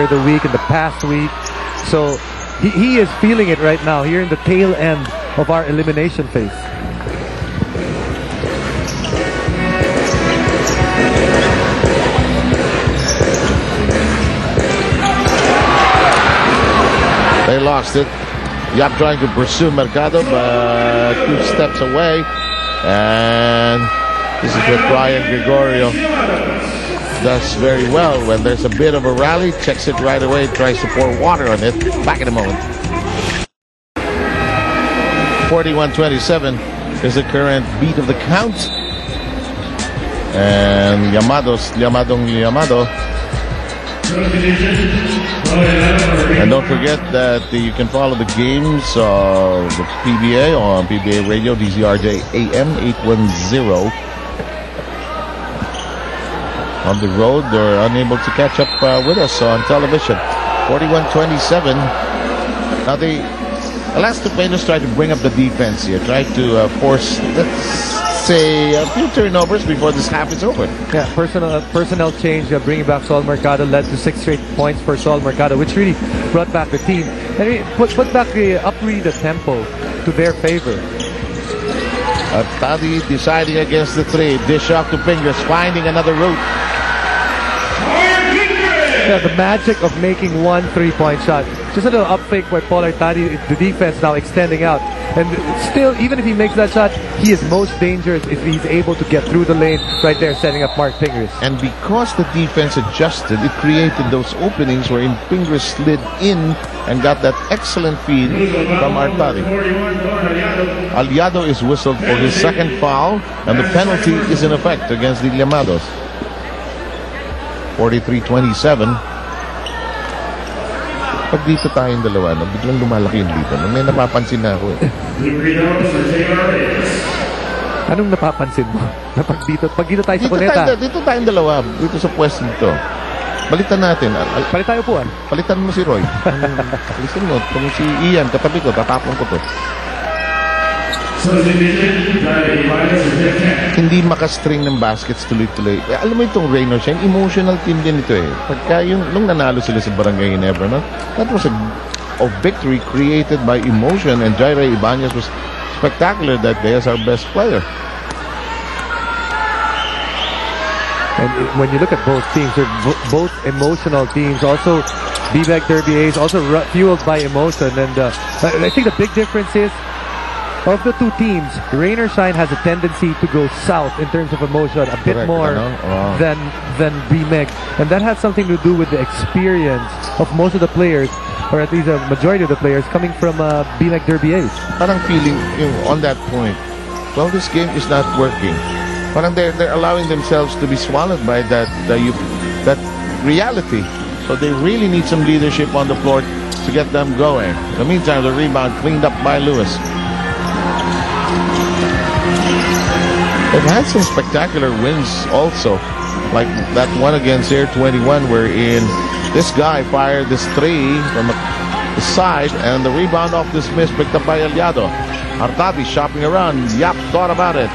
the week, in the past week. So he is feeling it right now, here in the tail end of our elimination phase. They lost it. Yap trying to pursue Mercado, but 2 steps away. And this is what Brian Gregorio does very well. When there's a bit of a rally, checks it right away, tries to pour water on it. Back in a moment. 41-27 is the current beat of the count. And Llamado. And don't forget that you can follow the games of the PBA on PBA Radio, DZRJ AM 810. On the road, they're unable to catch up with us on television. 41-27. Now the Elasto players try to bring up the defense here, try to force, let's say, a few turnovers before this half is over. Yeah, personnel change, bringing back Sol Mercado led to 6 straight points for Sol Mercado, which really brought back the team and put back the the tempo to their favor. Tadi deciding against the 3. Dish off to Fingers, finding another route. Yeah, the magic of making 1 3-point shot. Just a little up fake by Paul Artadi. The defense now extending out. And still, even if he makes that shot, he is most dangerous if he's able to get through the lane right there, setting up Mark Fingers. And because the defense adjusted, it created those openings wherein Fingers slid in and got that excellent feed from Artadi. Aliado is whistled for his 2nd foul, and the penalty is in effect against the Llamados. 43-27. Pag dito tayong dalawa, no, biglang lumalaki yung dito. May napapansin na ako eh. Anong napapansin mo? Na pag dito tayo sa Cuneta. Dito tayong dalawa, dito sa pwesto nito. Balitan natin. Palitan tayo upuan. Palitan mo si Roy. Listen mo, kung si Ian, katabi ko, tatapon ko to. Hindi makastring ng baskets tuloy-tuloy. Alam mo itong Raynor siya, emotional team din ito eh. Pagka nung nanalo sila sa Barangay Ginebra, no? That was a victory created by emotion, and Jaira Ibanez was spectacular that day as our best player. And when you look at both teams, they're both emotional teams. Also, B-Meg Derby A's also fueled by emotion. And I think the big difference is, of the 2 teams, Rain or Shine has a tendency to go south in terms of emotion a bit more than B-Meg. And that has something to do with the experience of most of the players, or at least a majority of the players, coming from B-Meg Derby A's. Parang feeling on that point, well, this game is not working. Parang they're allowing themselves to be swallowed by that reality. So they really need some leadership on the floor to get them going. In the meantime, the rebound cleaned up by Lewis. They've had some spectacular wins also, like that one against Air 21, wherein this guy fired this 3 from the side, and the rebound off this miss picked up by Aliado. Artadi shopping around. Yap thought about it.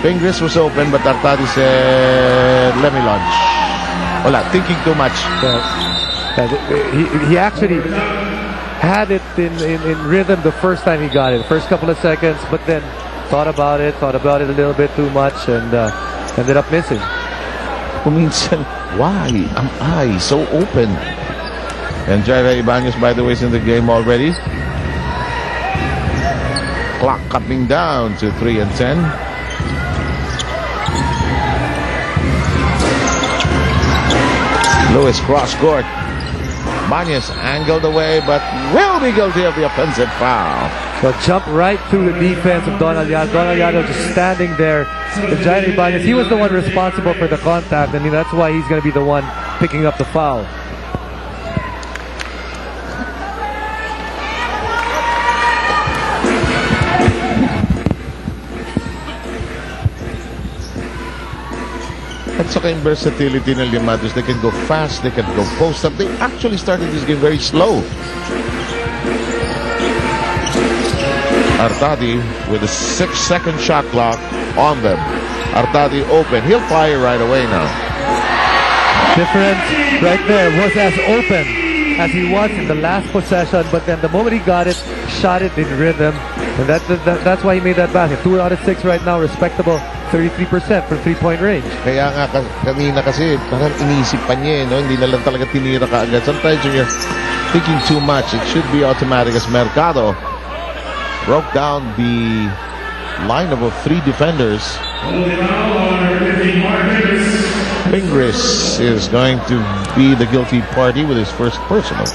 Fingers was open, but Artadi said, let me launch. Wala, thinking too much. He actually had it in rhythm the first time he got it, first couple of seconds, but then thought about it a little bit too much, and ended up missing. Kuminsan, why am I so open? And Jaira Ibanez, by the way, is in the game already. Clock coming down to 3 and 10. Lewis cross court. Ibanez angled away, but will be guilty of the offensive foul. So jump right through the defense of Don Aliado. Don Aliado just standing there. Jaira Ibanez, he was the one responsible for the contact. I mean, that's why he's going to be the one picking up the foul. At saka yung versatility ng Llamados, they can go fast, they can go post up. They actually started this game very slow. Artadi with a 6-second shot clock on them. Artadi open. He'll fire right away now. Difference right there was as open as he was in the last possession, but then the moment he got it, shot it in rhythm, and that's why he made that basket. 2 out of 6 right now, respectable 33% from 3-point range. Kaya nga kanina kasi parang inisip pa niya, no? Hindi na lang talaga tinira ka agad. Sometimes when you're thinking too much, it should be automatic, as Mercado broke down the lineup of 3 defenders. Fingris is going to be the guilty party with his first personal.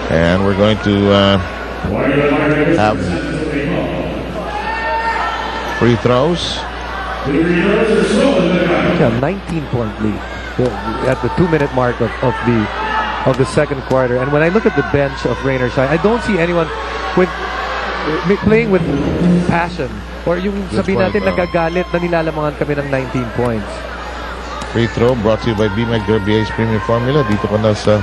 And we're going to have free throws. Yeah, 19-point lead at the 2-minute mark of the second quarter. And when I look at the bench of Rainer Shine, I don't see anyone with playing with passion. Or yung sabihin natin nagagalit na nilalamangan kami ng 19 points. Free throw brought to you by B-Meg Derby's Premium Formula. Dito ko na sa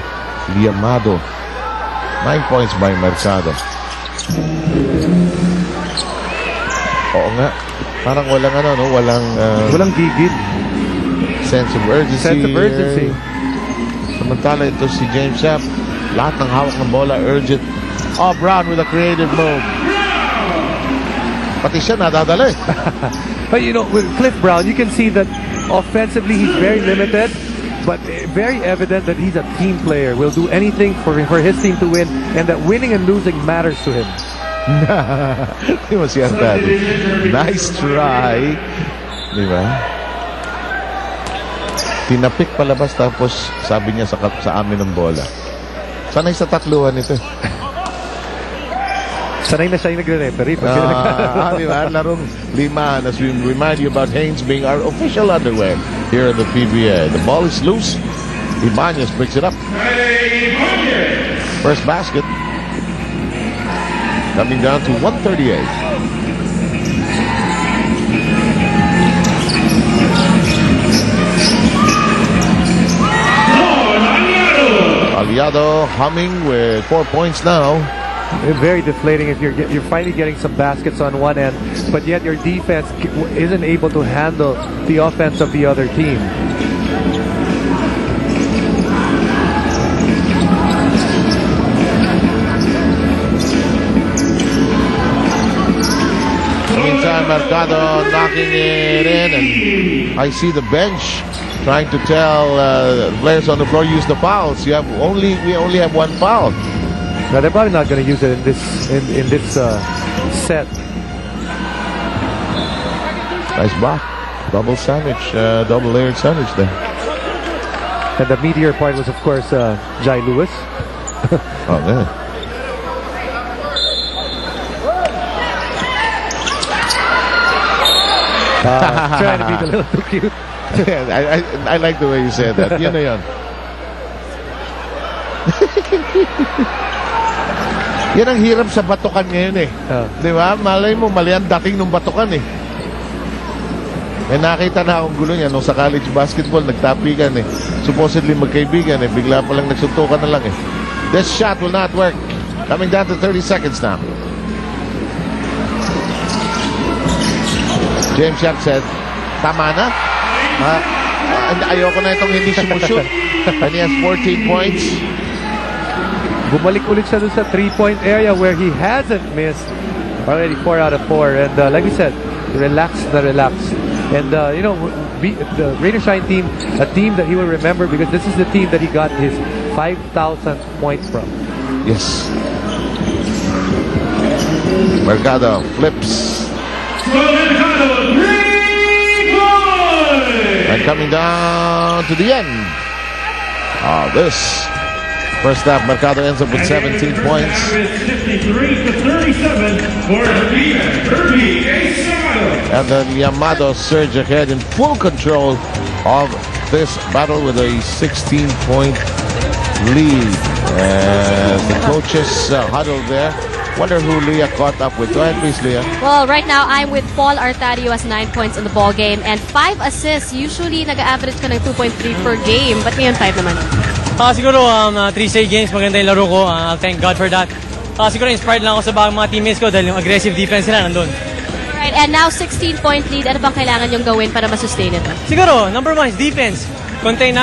Llamados. 9 points by Mercado. Oo nga. Parang walang walang gigil. Sense of urgency. Samantala ito si James Yap. Lahat ng hawak ng bola, urgent. Oh, Brown with a creative move. Pati siya nadadala eh. But you know, with Cliff Brown, you can see that offensively he's very limited, but very evident that he's a team player. Will do anything for his team to win, and that winning and losing matters to him. Di mo siya daddy. Nice try. Di ba? Tinapik palabas tapos sabi niya sa amin ng bola. Sanay sa tatluhan ito. Sanay na siya yung nagre-referee. Diba? Larong limahan, as we remind you about Haynes being our official underwear here in the PBA. The ball is loose. Ibanez picks it up. First basket. Coming down to 138. Aliado humming with 4 points now. Very deflating if you're finally getting some baskets on one end, but yet your defense isn't able to handle the offense of the other team. Meantime, Mercado knocking it in, and I see the bench trying to tell players on the floor use the fouls. We only have 1 foul. Now they're probably not going to use it in this set. Nice block, double sandwich, double layered sandwich there. And the meteor part was, of course, Jai Lewis. Oh man. Trying to be a little too cute. I like the way you said that. Yun na yun. Yan ang hirap sa batukan ngayon eh. Di ba? Malay mo, mali ang dating ng batukan eh. May nakita na akong gulo niya nung sa college basketball, nagtapikan eh. Supposedly magkaibigan eh. Bigla pa lang nagsuntukan na lang eh. This shot will not work. Coming down to 30 seconds now. James Yap said, tama na. Ayoko na itong hindi sumushoot. And he has 14 points. Bumalik ulit siya dun sa 3-point area where he hasn't missed. Already 4 out of 4. And like we said, relaxed. And you know, the Rainer Shine team, a team that he will remember because this is the team that he got his 5,000th point from. Yes. Mercado flips. And coming down to the end of this first half, Mercado ends up with 17 points. 53-37 for B-Meg. And then Llamados surge ahead in full control of this battle with a 16-point lead. And the coaches huddled there. Wonder who Leah caught up with. Go ahead, please, Leah. Well, right now, I'm with Paul Artadio has 9 points in the ball game and 5 assists. Usually, nag-average ka ng 2.3 per game. But ngayon, 5 naman. Siguro, 3 straight games, maganda yung laro ko. Thank God for that. Siguro, inspired lang ako sa mga teammates ko dahil yung aggressive defense nila nandun. Right, Alright, and now 16-point lead. Ano bang kailangan yung gawin para masustain ito? Siguro, number one is defense. Contain